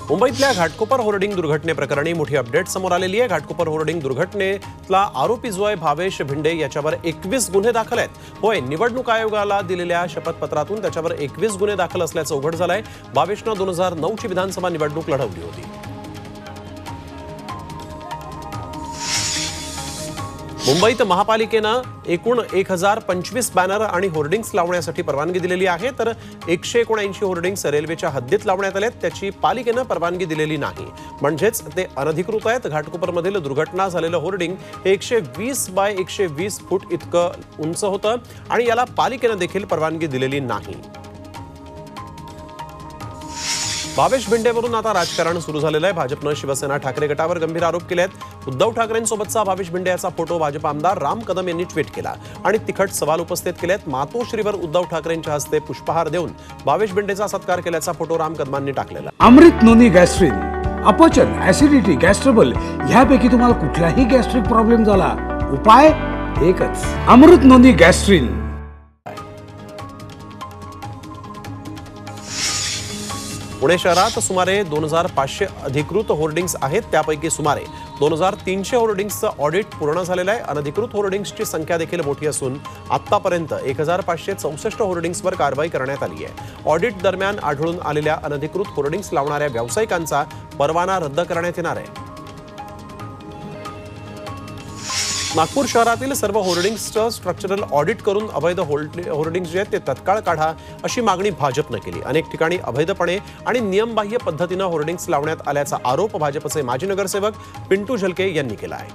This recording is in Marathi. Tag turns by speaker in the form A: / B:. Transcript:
A: मुंबईतल्या घाटकोपर होर्डिंग दुर्घटनेप्रकरणी मोठी अपडेट समोर आलेली आहे। घाटकोपर होर्डिंग दुर्घटनेतला आरोपी जो आहे भावेश भिंडे याच्यावर 21 गुन्हे दाखल आहेत। होय, निवडणूक आयोगाला दिलेल्या शपथपत्रातून त्याच्यावर 21 गुन्हे दाखल असल्याचं उघड झालंय। भावेशने 2009 ची विधानसभा निवडणूक लढवली होती। मुंबईत महापालिकेनं एकूण 1025 बॅनर आणि होर्डिंग्स लावण्यासाठी परवानगी दिलेली आहे, तर 179 होर्डिंग्स रेल्वेच्या हद्दीत लावण्यात आलेत, त्याची पालिकेनं परवानगी दिलेली नाही, म्हणजेच ते अनधिकृत आहेत। घाटकोपरमधील दुर्घटना झालेलं होर्डिंग हे 120 बाय 120 फूट इतकं उंच होतं आणि याला पालिकेनं देखील परवानगी दिलेली नाही। भावेश भिंडेवरून आता राजकारण सुरू झालेलं आहे। भाजपनं शिवसेना ठाकरे गटावर गंभीर आरोप केले आहेत। उद्धव ठाकरेंसोबतचा भावेश भिंडे याचा फोटो भाजप आमदार राम कदम यांनी ट्विट केला आणि तिखट सवाल उपस्थित केले आहेत। मातोश्रीवर उद्धव ठाकरेंच्या हस्ते पुष्पहार देऊन भावेश भिंडेचा सत्कार केल्याचा फोटो राम कदमांनी टाकलेला।
B: अमृत नोनी गॅस्ट्रिन, अपचन, ऍसिडिटी, गॅस्ट्रबल ह्यापैकी तुम्हाला कुठलाही गॅस्ट्रिक प्रॉब्लेम झाला, उपाय एकच, अमृत नोनी गॅस्ट्रिन।
A: पुणे शहरात सुमारे 2500 अधिकृत होर्डिंग्स आहेत, त्यापैकी सुमारे 2300 होर्डिंग्सचं ऑडिट पूर्ण झालेलं आहे। अनधिकृत होर्डिंग्सची संख्या देखील मोठी असून आतापर्यंत 1564 होर्डिंग्सवर कारवाई करण्यात आली आहे। ऑडिट दरम्यान आढळून आलेल्या अनधिकृत होर्डिंग्स लावणाऱ्या व्यावसायिकांचा परवाना रद्द करण्यात येणार आहे। नागपूर शहरातील सर्व होर्डिंग्सचं स्ट्रक्चरल ऑडिट करून अवैध होर्डिंग्स जे आहेत ते तत्काळ काढा अशी मागणी भाजपनं केली। अनेक ठिकाणी अवैधपणे आणि नियमबाह्य पद्धतीनं होर्डिंग्स लावण्यात आल्याचा आरोप भाजपचे माजी नगरसेवक पिंटू झलके यांनी केला आहे।